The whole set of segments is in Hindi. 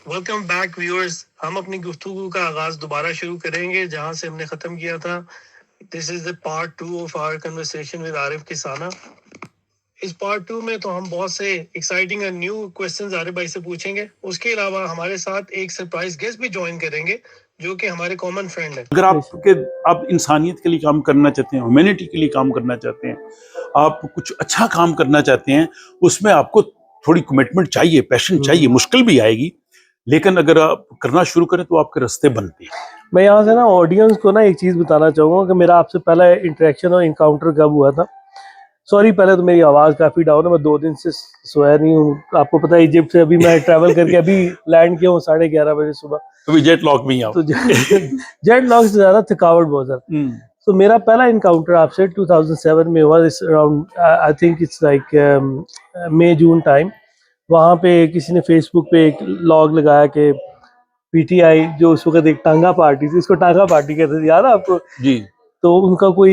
Welcome back viewers. हम अपनी गुफ्तगू का आगाज दोबारा शुरू करेंगे जहां से हमने खत्म किया था। This is the part 2 of our conversation with Arif Kisana. इस पार्ट 2 में तो हम बहुत से एक्साइटिंग और न्यू क्वेश्चंस आरिफ भाई से पूछेंगे। उसके अलावा हमारे साथ एक सरप्राइज गेस्ट भी ज्वाइन करेंगे जो कि हमारे कॉमन फ्रेंड है। अगर आप इंसानियत के लिए काम करना चाहते हैं, ह्यूमैनिटी के लिए काम करना चाहते हैं, आप कुछ अच्छा काम करना चाहते हैं, उसमें आपको थोड़ी कमिटमेंट चाहिए, पैशन चाहिए, मुश्किल भी आएगी, लेकिन अगर आप करना शुरू करें तो आपके रास्ते बनते हैं। मैं यहाँ से ना ऑडियंस को ना एक चीज़ बताना चाहूँगा कि मेरा आपसे पहला इंटरेक्शन और इनकाउंटर कब हुआ था। सॉरी, पहले तो मेरी आवाज़ काफ़ी डाउन है, मैं 2 दिन से सोया नहीं हूँ। आपको पता है इजिप्ट से अभी मैं ट्रैवल करके अभी लैंड किया हूँ 11:30 बजे सुबह। तो जेट लॉग में ही तो जेट लॉग से ज़्यादा थकावट बहुत ज़्यादा। तो मेरा पहला इनकाउंटर आपसे 2007 में हुआ, इस around I think it's like May June time. वहाँ पे किसी ने फेसबुक पे एक लॉग लगाया कि पीटीआई जो उस वक्त एक टांगा पार्टी थी, इसको टांगा पार्टी कहते थे, याद है आपको जी। तो उनका कोई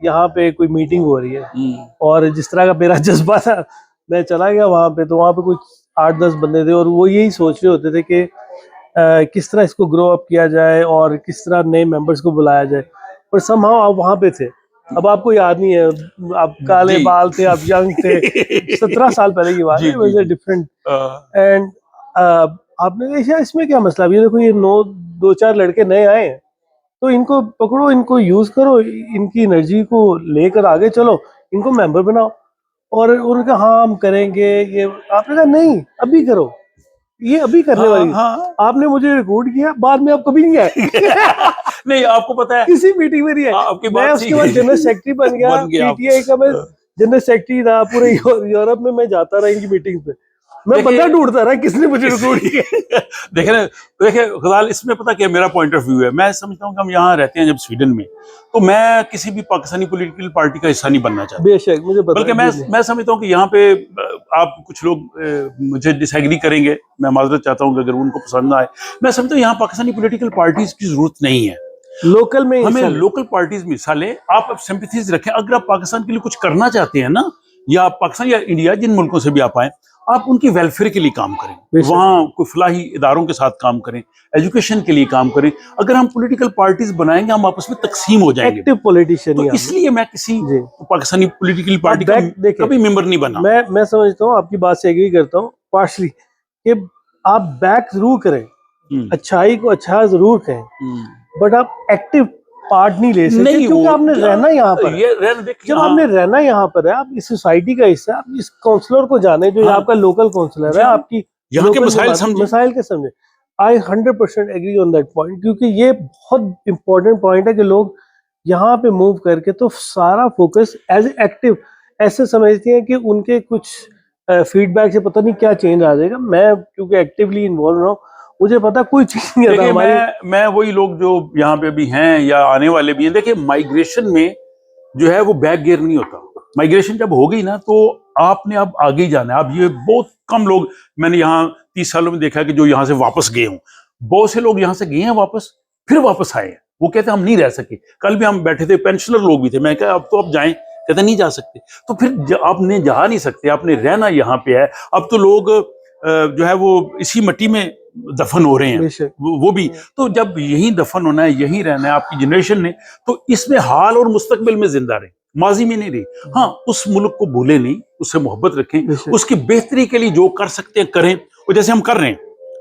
यहाँ पे कोई मीटिंग हो रही है और जिस तरह का मेरा जज्बा था मैं चला गया वहाँ पे। तो वहाँ पे कुछ 8-10 बंदे थे और वो यही सोच रहे होते थे कि किस तरह इसको ग्रो अप किया जाए और किस तरह नए मेंबर्स को बुलाया जाए। पर समहाउ आप वहाँ पे थे। अब आपको याद नहीं है, आप काले बाल थे, आप यंग थे, 17 साल पहले की बात है, डिफरेंट। एंड आपने देखा इसमें क्या मसला, ये देखो ये 2-4 लड़के नए आए हैं तो इनको पकड़ो, इनको यूज करो, इनकी एनर्जी को लेकर आगे चलो, इनको मेंबर बनाओ। और उनका हाँ हम करेंगे ये, आपने कहा नहीं अभी करो, ये अभी करने वाली। आपने मुझे रिकॉर्ड किया, बाद में आप कभी नहीं आए। नहीं, आपको पता है किसी मीटिंग में नहीं आए। मैं उसके बाद जनरल सेक्रेटरी बन गया, पीटीआई का मैं जनरल सेक्रेटरी था, पूरे यूरोप में मैं जाता रहा इनकी मीटिंग पे, मैं बंदा ढूंढता रहा किसने मुझे रिकॉर्ड किया। देखिए खुदाल, इसमें पता क्या मेरा पॉइंट ऑफ व्यू है। मैं समझता हूँ कि हम यहाँ रहते हैं जब स्वीडन में, तो मैं किसी भी पाकिस्तानी पॉलिटिकल पार्टी का हिस्सा नहीं बनना चाहता। बेशक मुझे पता, बल्कि मैं समझता हूँ कि यहाँ पे आप कुछ लोग मुझे डिसएग्री करेंगे, मैं माजरत चाहता हूँ कि अगर उनको पसंद ना आए। मैं समझता हूँ यहाँ पाकिस्तानी पॉलिटिकल पार्टीज की जरूरत नहीं है। लोकल में हमें लोकल पार्टीज में हिस्सा लें, आप सिंपैथीज रखें। अगर आप पाकिस्तान के लिए कुछ करना चाहते हैं ना, या पाकिस्तान या इंडिया जिन मुल्कों से भी आप आए, आप उनकी वेलफेयर के लिए काम करें, वहाँ कोई फलाही इदारों के साथ काम करें, एजुकेशन के लिए काम करें। अगर हम पॉलिटिकल पार्टीज बनाएंगे हम आपस में तकसीम हो जाएंगे। एक्टिव पॉलिटिशियन, तो इसलिए मैं किसी पाकिस्तानी पॉलिटिकल पार्टी का कभी मेंबर नहीं बना। मैं समझता हूँ, आपकी बात से एग्री करता हूँ पार्शली, कि आप बैक जरूर करें, अच्छाई को अच्छा जरूर कहें, बट आप एक्टिव पार्ट नहीं ले सकते, क्योंकि आपने रहना यहाँ पर है। जब आपने रहना यहाँ पर है, आप इस सोसाइटी का हिस्सा, आप इस काउंसलर को जाने जो आपका लोकल काउंसलर है, आपकी यहाँ के मसाइल के समझे। आई 100% एग्री ऑन दैट पॉइंट, क्योंकि ये बहुत इंपॉर्टेंट पॉइंट है कि लोग यहाँ पे मूव करके तो सारा फोकस एज एक्टिव ऐसे समझते हैं कि उनके कुछ फीडबैक से पता नहीं क्या चेंज आ जाएगा। मैं क्योंकि एक्टिवली इन्वॉल्व रहा हूँ, मुझे पता कोई चीज नहीं आता हमारी। मैं वही लोग जो यहाँ पे भी हैं या आने वाले भी हैं, देखिए माइग्रेशन में जो है वो बैक गियर नहीं होता। माइग्रेशन जब हो गई ना तो आपने अब आगे ही जाना है। अब ये बहुत कम लोग मैंने यहाँ 30 सालों में देखा कि जो यहाँ से वापस गए हों। बहुत से लोग यहाँ से गए हैं वापस, फिर वापस आए हैं। वो कहते हैं हम नहीं रह सके। कल भी हम बैठे थे, पेंशनर लोग भी थे, मैं कहा अब तो आप जाएं, कहते नहीं जा सकते। तो फिर आपने जा नहीं सकते, आपने रहना यहाँ पे है। अब तो लोग जो है वो इसी मिट्टी में दफन हो रहे हैं, वो भी। तो जब यहीं दफन होना है, यहीं रहना है आपकी जनरेशन ने, तो इसमें हाल और मुस्तकबिल में जिंदा रहे, माजी में नहीं रही। हाँ, उस मुल्क को भूले नहीं, उससे मोहब्बत रखें, उसकी बेहतरी के लिए जो कर सकते हैं करें। और जैसे हम कर रहे हैं,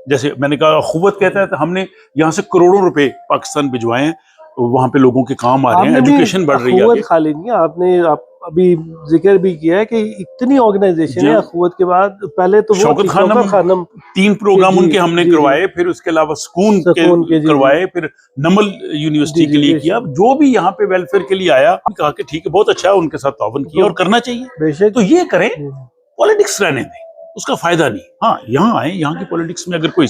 जैसे मैंने कहा अखुवत कहता है, तो हमने यहाँ से करोड़ों रुपए पाकिस्तान भिजवाए हैं, वहां पे लोगों के काम आ रहे हैं, एजुकेशन बढ़ रही है। खाली नहीं, आपने अभी जिक्र भी किया है कि इतनी ऑर्गेनाइजेशन है अखुवत के बाद। पहले तो शौकत खानम 3 प्रोग्राम उनके हमने करवाए, फिर उसके अलावा सुकून के करवाए, फिर नमल यूनिवर्सिटी के लिए किया। जो भी यहाँ पे वेलफेयर के लिए आया, कहा कि ठीक है बहुत अच्छा है, उनके साथ ताउन किया और करना चाहिए। तो ये करें, पॉलिटिक्स रहने दें, उसका फायदा नहीं। हाँ, यहाँ आए, यहाँ की पॉलिटिक्स में अगर कोई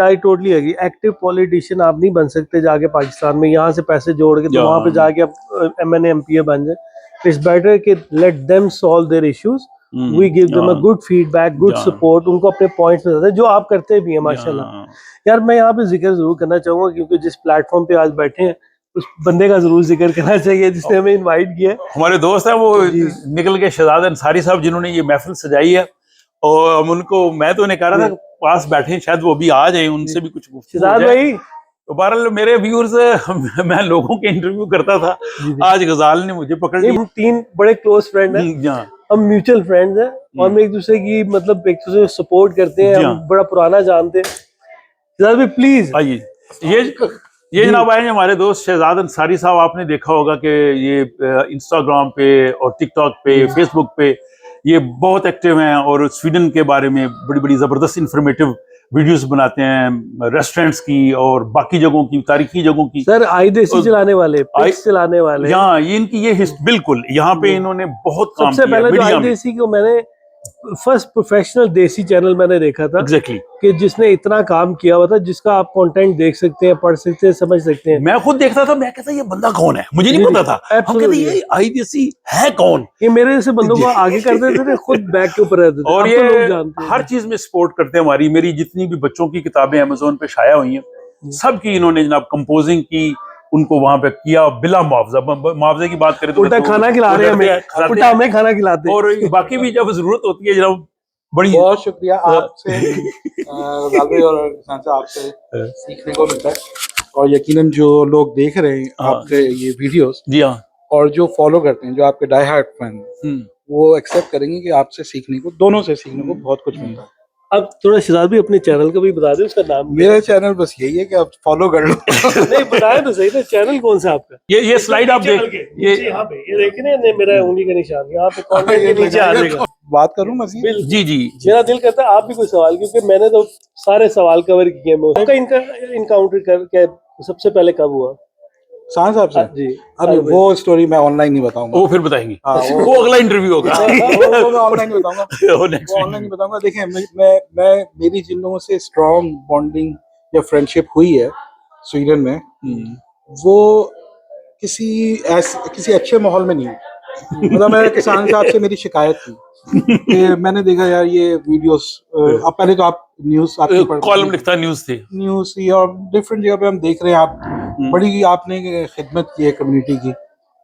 I totally agree. Active politician आप नहीं बन सकते जाके पाकिस्तान में, यहाँ से पैसे जोड़ के तो वहाँ पे जाके आप MNA MPA बन जाए। इट्स बेटर कि let them solve their issues, we give them a good feedback, good support, उनको अपने पॉइंट्स बताते हैं जो आप करते भी हैं माशाल्लाह। यार मैं यहाँ पे जिक्र जरूर करना चाहूंगा, क्योंकि जिस प्लेटफॉर्म पे आज बैठे हैं उस बंदे का जरूर जिक्र करना चाहिए जिसने हमें इन्वाइट किया। हमारे दोस्त हैं वो निकल के, शहजाद अंसारी साहब, जिन्होंने ये महफिल सजाई है। और हम उनको, मैं तो उन्हें कह रहा था पास बैठे हैं, शायद वो भी आ जाए, उनसे भी कुछ गुफ्तगू हो शहजाद जाए। भाई तो बहरहाल मेरे व्यूअर्स, मैं लोगों के इंटरव्यू करता था, आज गजाल ने मुझे पकड़ लिया। हम 3 बड़े क्लोज फ्रेंड हैं, जी हाँ, हम म्यूचुअल फ्रेंड्स हैं और हम एक दूसरे की मतलब एक दूसरे को सपोर्ट करते हैं, जी हम हाँ। बड़ा पुराना जानते हैं। शहजाद भाई प्लीज आइए। ये जनाब आए हैं हमारे दोस्त शहजाद अंसारी साहब। आपने देखा होगा कि ये इंस्टाग्राम पे और टिकटॉक पे, फेसबुक पे ये बहुत एक्टिव हैं और स्वीडन के बारे में बड़ी बड़ी ज़बरदस्त इंफॉर्मेटिव वीडियोस बनाते हैं, रेस्टोरेंट्स की और बाकी जगहों की, तारीखी जगहों की। सर आई देसी और- चलाने वाले, पिक्स चलाने वाले। यहाँ ये इनकी ये बिल्कुल यहाँ पे इन्होंने बहुत काम सबसे किया पहले जो मीडिया आई में। देसी को मैंने फर्स्ट प्रोफेशनल देसी चैनल मैंने देखा था एग्जैक्टली। कि जिसने इतना काम किया हुआ था, जिसका आप कंटेंट देख सकते हैं, पढ़ सकते हैं, समझ सकते हैं। मैं खुद देखता था, मैं कहता ये बंदा कौन है, मुझे नहीं जी, पता था। हम कहते absolutely। ये आईडीसी है कौन। ये मेरे जैसे बंदों को आगे कर देते थे, खुद बैक के ऊपर रहते थे। और अब ये तो लोग जानते हैं। हर चीज में सपोर्ट करते हैं हमारी। मेरी जितनी भी बच्चों की किताबें अमेज़न पे शाया हुई हैं, सब की इन्होंने जनाब कंपोजिंग की, उनको वहां पे किया बिला मुआवजा। मुआवजे की बात करें तो उल्टा खाना खिला रहे हैं हमें, उल्टा हमें खाना खिलाते हैं। और बाकी भी जब जरूरत होती है जनाब बड़ी। बहुत शुक्रिया आपसे रज़ाल भाई और हसन साहब, आपसे सीखने को मिलता है। और यकीनन जो लोग देख रहे हैं हाँ। आपके ये वीडियोस जी हाँ। और जो फॉलो करते हैं, जो आपके डाई हार्ट फैन, वो एक्सेप्ट करेंगे कि आपसे सीखने को, दोनों से सीखने को बहुत कुछ मिलता है। अब थोड़ा शहजाद भी अपने चैनल का भी बता दें, उसका नाम क्या मेरा चैनल बस यही है कि आप फॉलो कर लो। है? नहीं बताया तो सही ना, चैनल कौन सा आपका? ये स्लाइड आप देख, ये यहाँ पे ये देख रहे हैं, मेरा उंगली का निशान यहाँ पे कॉर्नर के नीचे आ जाएगा। बात करूं मजीद? बिल्कुल। जी जी मेरा दिल करता है आप भी कोई सवाल, क्योंकि मैंने तो सारे सवाल कवर किए हैं। उनका इनकाउंटर करके सबसे पहले कब हुआ? शान साहब से? जी अरे वो स्टोरी मैं ऑनलाइन नहीं बताऊंगा। वो फिर बताएंगे, हाँ, वो अगला इंटरव्यू होगा। वो मैं ऑनलाइन नहीं बताऊंगा। वो next वो ऑनलाइन नहीं बताऊंगा। देखिए मैं मेरी जिन लोगों से स्ट्रॉन्ग बॉन्डिंग या फ्रेंडशिप हुई है स्वीडन में, वो किसी अच्छे माहौल में नहीं हुई। मतलब मेरे किसान साहब से मेरी शिकायत थी कि मैंने देखा यार ये वीडियोस, अब पहले तो आप न्यूज़ आपकी कॉलम लिखता न्यूज थे। न्यूज़ थी और डिफरेंट जगह पे हम देख रहे हैं, आप बड़ी आपने खिदमत की है कम्युनिटी की।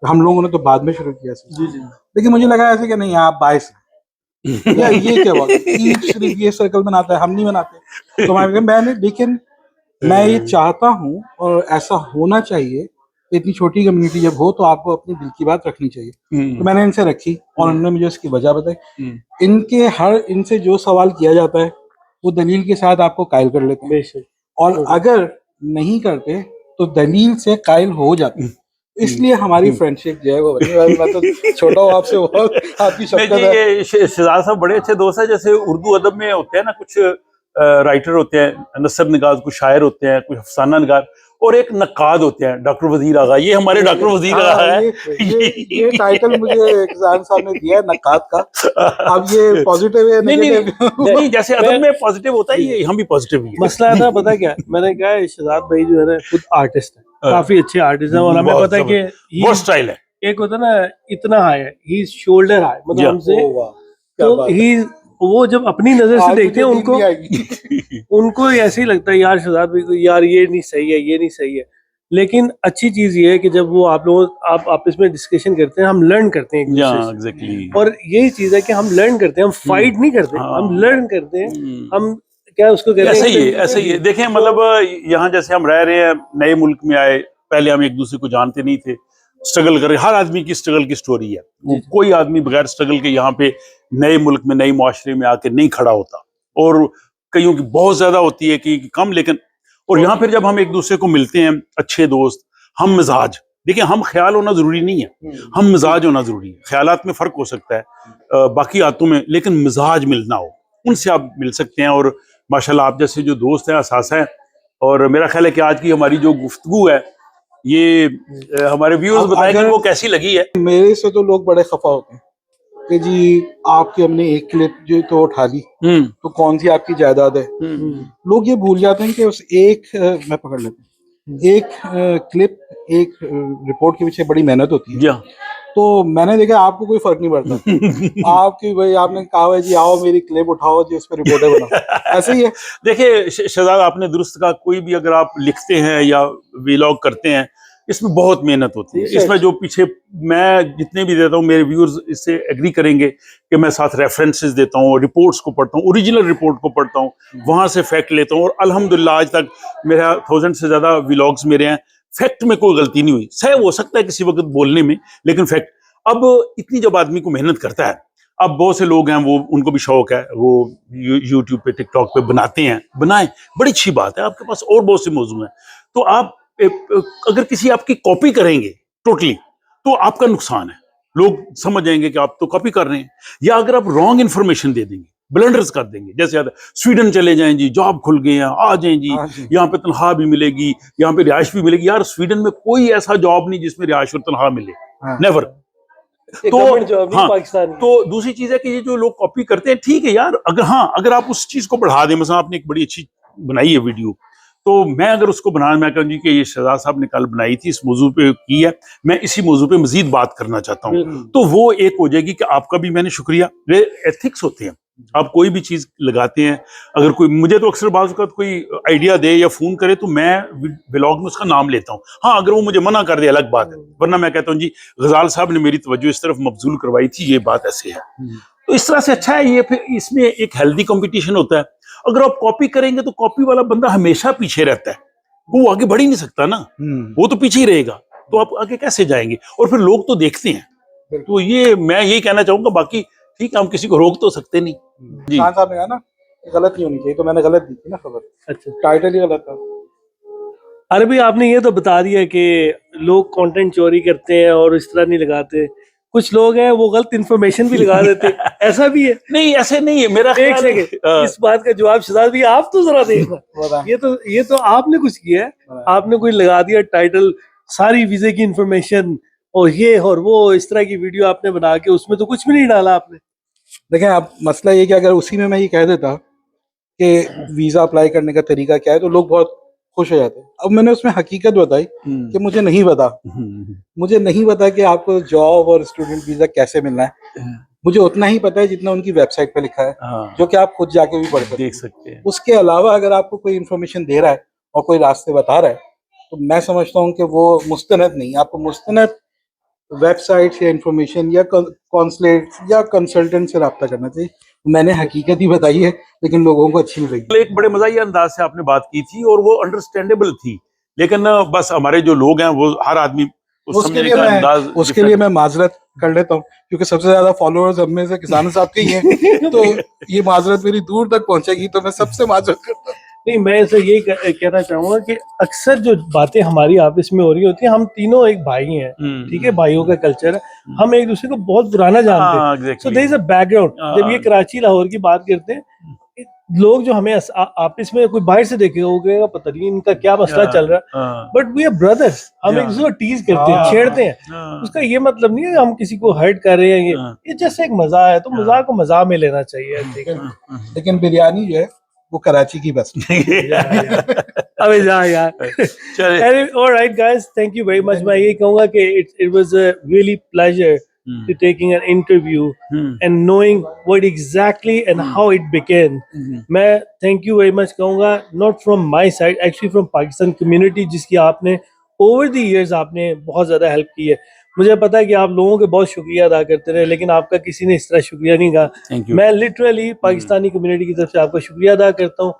हम लोगों ने तो बाद में शुरू किया जी जी। लेकिन मुझे लगा ऐसे कि नहीं आप बायस हैं। या ये क्या बात है, ईद सिर्फ ये सर्कल बनाता है, हम नहीं बनाते। तो मैंने लेकिन मैं ये चाहता हूँ और ऐसा होना चाहिए। इतनी छोटी कम्युनिटी जब हो तो आपको अपनी दिल की बात रखनी चाहिए। तो मैंने इनसे रखी और उन्होंने मुझे इसकी वजह बताई। इनसे जो सवाल किया जाता है वो दलील के साथ आपको कायल कर लेते हैं, बेशक। और अगर नहीं करते तो दलील से कायल हो जाते हैं। इसलिए हमारी फ्रेंडशिप जो है वो बनी। मैं तो छोटा हूँ आपसे, बहुत आपकी शक्कर है। ये शहजाद साहब बड़े अच्छे दोस्त हैं। जैसे उर्दू अदब में होते हैं ना, कुछ राइटर होते हैं, नसर निगार, कुछ शायर होते हैं, कुछ अफसाना निगार, और एक नक्काद होते हैं, डॉक्टर वजीर आगा। ये हमारे डॉक्टर वजीर आगा हाँ, है। ये टाइटल मुझे किसान साहब ने दिया है नक्काद का। अब ये पॉजिटिव है नहीं नेगेटिव? नहीं, जैसे अदब में पॉजिटिव होता है, ये हम भी पॉजिटिव ही है। मसला था पता क्या, मैंने कहा शहजाद भाई जो है ना खुद आर्टिस्ट है, काफी अच्छे आर्टिस्ट हैं, और हमें बहुत पता है कि बहुत स्टाइल है। एक होता है ना इतना हाई है, ही शोल्डर हाई, मतलब Yeah. हमसे ओह वाह, क्या तो बात है। ही वो जब अपनी नजर से आज देखते हैं मुझे नींद उनको नहीं आएगी। उनको ऐसे ही लगता है यार शहजाद भाई को यार ये नहीं सही है, ये नहीं सही है। लेकिन अच्छी चीज ये है कि जब वो आप आपस में डिस्कशन करते हैं, हम लर्न करते हैं एक दूसरे से। एग्जैक्टली। और यही चीज है कि हम लर्न करते हैं, हम फाइट नहीं करते, हाँ। हम लर्न करते हैं। हम क्या उसको कहते ऐसे हैं, ही है, ऐसे ही है। देखें मतलब यहाँ जैसे हम रह रहे हैं, नए मुल्क में आए, पहले हम एक दूसरे को जानते नहीं थे, स्ट्रगल कर रहे। हर आदमी की स्ट्रगल की स्टोरी है। वो कोई आदमी बगैर स्ट्रगल के यहाँ पे नए मुल्क में, नए मुआशरे में आके नहीं खड़ा होता। और कईयों की बहुत ज्यादा होती है कि कम, लेकिन और यहाँ फिर जब हम एक दूसरे को मिलते हैं, अच्छे दोस्त, हम मिजाज, देखिए हम ख्याल होना जरूरी नहीं है, हम मिजाज होना जरूरी है। ख्यालात में फर्क हो सकता है बाकी आदतों में, लेकिन मिजाज मिलना हो, उनसे आप मिल सकते हैं। और माशाल्लाह आप जैसे जो दोस्त हैं, असासा हैं। और मेरा ख्याल है कि आज की हमारी जो गुफ्तगू है, ये हमारे व्यूअर्स बताएंगे वो कैसी लगी है। मेरे से तो लोग बड़े खफा होते हैं कि जी आपकी हमने एक क्लिप जो तो उठा ली, तो कौन सी आपकी जायदाद है। लोग ये भूल जाते हैं कि उस एक मैं पकड़ लेता हूँ, एक क्लिप, एक रिपोर्ट के पीछे बड़ी मेहनत होती है। तो मैंने देखा आपको कोई फर्क नहीं पड़ता। आपकी भाई आपने कहा है जी आओ मेरी क्लिप उठाओ जी, इस पर रिपोर्टर बनाओ, ऐसे ही है। देखिए शहजाद, आपने दुरुस्त कहा, कोई भी अगर आप लिखते हैं या व्लॉग करते हैं इसमें बहुत मेहनत होती है। इसमें जो पीछे मैं जितने भी देता हूँ, मेरे व्यूअर्स इससे एग्री करेंगे कि मैं साथ रेफरेंसेस देता हूँ, रिपोर्ट्स को पढ़ता हूँ, ओरिजिनल रिपोर्ट को पढ़ता हूँ, वहां से फैक्ट लेता हूँ, और अल्हम्दुलिल्लाह आज तक मेरा 1000 से ज्यादा व्लॉग्स मेरे हैं। फैक्ट में कोई गलती नहीं हुई। सही हो सकता है किसी वक्त बोलने में, लेकिन फैक्ट। अब इतनी जब आदमी को मेहनत करता है, अब बहुत से लोग हैं वो उनको भी शौक है, वो यूट्यूब पे टिकटॉक पे बनाते हैं, बनाएं, बड़ी अच्छी बात है, आपके पास और बहुत से मौजूद हैं। तो आप अगर किसी आपकी कॉपी करेंगे टोटली, तो आपका नुकसान है, लोग समझ जाएंगे कि आप तो कॉपी कर रहे हैं। या अगर आप रॉन्ग इन्फॉर्मेशन दे देंगे, ब्लंडर्स कर देंगे, जैसे स्वीडन चले जाएं जी, जॉब खुल गए हैं, आ जाएं जी, यहाँ पे तनख्वाह भी मिलेगी, यहाँ पे रिहाइश भी मिलेगी। यार स्वीडन में कोई ऐसा जॉब नहीं जिसमें रिहाइश और तनख्वाह मिले, नेवर। तो हाँ, तो दूसरी चीज है कि ये जो लोग कॉपी करते हैं, ठीक है यार, अगर आप उस चीज को बढ़ा दें, मतलब आपने एक बड़ी अच्छी बनाई है वीडियो, तो मैं अगर उसको बनाना, मैं कहूँ जी कि ये शहजाद साहब ने कल बनाई थी, इस मौजू पे की है, मैं इसी मौजू पे मजीद बात करना चाहता हूँ, तो वो एक हो जाएगी कि आपका भी मैंने शुक्रिया। वे एथिक्स होते हैं, आप कोई भी चीज लगाते हैं, अगर कोई मुझे तो अक्सर बाज़ औक़ात कोई आइडिया दे या फोन करे तो मैं व्लॉग में उसका नाम लेता हूँ। हाँ, अगर वो मुझे मना कर दे अलग बात है, वरना मैं कहता हूँ जी गजाल साहब ने मेरी तवज्जो इस तरफ मबजूल करवाई थी, ये बात ऐसे है। तो इस तरह से अच्छा है ये। फिर इसमें एक हेल्दी कंपटीशन होता है। अगर आप कॉपी करेंगे तो कॉपी वाला बंदा हमेशा पीछे रहता है, वो आगे बढ़ ही नहीं सकता ना, वो तो पीछे ही रहेगा, तो आप आगे कैसे जाएंगे? और फिर लोग तो देखते हैं। तो ये मैं यही कहना चाहूंगा, बाकी ठीक है, हम किसी को रोक तो सकते नहीं जी। खान साहब ने कहा ना गलत नहीं होनी चाहिए, तो मैंने गलत दी थी ना खबर। अच्छा, टाइटल ही गलत था। अरे भाई, आपने ये तो बता दिया कि लोग कंटेंट चोरी करते हैं और इस तरह नहीं लगाते। कुछ लोग हैं वो गलत इन्फॉर्मेशन भी लगा देते हैं, ऐसा भी है? नहीं, ऐसे नहीं है मेरा एक सेकंड, इस बात का जवाब शहजाद भी आप तो जरा देखना। ये तो आपने कुछ किया है, आपने कोई लगा दिया टाइटल, सारी वीजे की इन्फॉर्मेशन और ये और वो, इस तरह की वीडियो आपने बना के उसमें तो कुछ भी नहीं डाला आपने। देखें, अब मसला ये कि अगर उसी में मैं ये कह देता कि वीजा अप्लाई करने का तरीका क्या है, तो लोग बहुत खुश हो जाते हैं। अब मैंने उसमें हकीकत बताई कि मुझे नहीं पता कि आपको जॉब और स्टूडेंट वीजा कैसे मिलना है। मुझे उतना ही पता है जितना उनकी वेबसाइट पे लिखा है, जो कि आप खुद जाके भी पढ़ देख सकते हैं। उसके अलावा अगर आपको कोई इन्फॉर्मेशन दे रहा है और कोई रास्ते बता रहा है, तो मैं समझता हूँ कि वो मुस्तनद नहीं, आपको मुस्तनद वेबसाइट या इंफॉर्मेशन या कॉन्सुलेट या कंसल्टेंट से रब्ता करना चाहिए। मैंने हकीकत ही बताई है, लेकिन लोगों को अच्छी नहीं लगी। एक बड़े मज़ाहिया अंदाज से आपने बात की थी और वो अंडरस्टैंडेबल थी, लेकिन बस हमारे जो लोग हैं वो हर आदमी उसके लिए मैं माजरत कर लेता हूँ, क्योंकि सबसे ज्यादा फॉलोअर्स हम में से किसान साहब के ही हैं, तो ये माजरत मेरी दूर तक पहुंचेगी, तो मैं सबसे माजरत करता हूँ। नहीं, मैं ऐसे यही कहना चाहूंगा कि अक्सर जो बातें हमारी आपस में हो रही होती है, हम तीनों एक भाई हैं, ठीक है, भाइयों का कल्चर है, हम एक दूसरे को बहुत पुराना जानते हैं। So there is a background. जब ये कराची लाहौर की बात करते हैं, लोग जो हमें आपस में कोई बाहर से देखेगा वो कहेगा पता नहीं इनका क्या मसला चल रहा है, बट वी आर ब्रदर्स। हम एक दूसरे को टीज करते हैं, छेड़ते हैं। उसका ये मतलब नहीं है हम किसी को हर्ट कर रहे हैं, ये जैसे एक मजा है, तो मजाक को मजा में लेना चाहिए। लेकिन बिरयानी जो है वो कराची की बस। अबे जा यार। Alright guys, thank you very much. मैं ये कहूंगा कि it was a really pleasure to taking an interview and knowing what exactly and how it began. मैं thank you very much कहूँगा, not from my side, actually from Pakistan community, जिसकी आपने over the years आपने बहुत ज़्यादा हेल्प की है। मुझे पता है कि आप लोगों के बहुत शुक्रिया अदा करते रहे, लेकिन आपका किसी ने इस तरह शुक्रिया नहीं कहा। मैं लिटरली पाकिस्तानी कम्युनिटी की तरफ से आपका शुक्रिया अदा करता हूँ।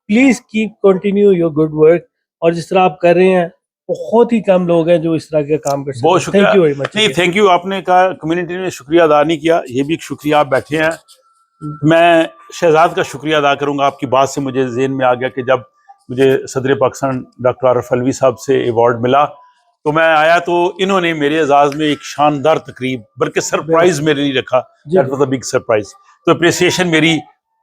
Please keep continue your good work, और जिस तरह आप कर रहे हैं, बहुत ही कम लोग हैं जो इस तरह के काम कर सकते हैं। बहुत शुक्रिया। Thank you very much. नहीं, थैंक यू। आपने कहा कम्युनिटी ने शुक्रिया अदा नहीं किया, ये भी एक शुक्रिया। आप बैठे हैं, मैं शहजाद का शुक्रिया अदा करूंगा। आपकी बात से मुझे ज़हन में आ गया कि जब मुझे सदर पाकिस्तान डॉक्टर आरिफ अलवी साहब से अवार्ड मिला तो मैं आया, तो इन्होंने मेरे एजाज में एक शानदार तकरीब, बल्कि सरप्राइज मेरे लिए रखा। That was a big surprise. तो अप्रिसिएशन मेरी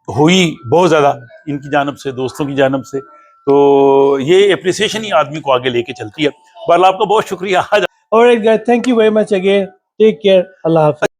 हुई बहुत ज़्यादा इनकी जानब से, दोस्तों की जानब से। तो ये अप्रिसिएशन ही आदमी को आगे लेके चलती है। बहरहाल आपका बहुत शुक्रिया। Alright guys, thank you very much again. Take care. अल्लाह हाफ़िज़।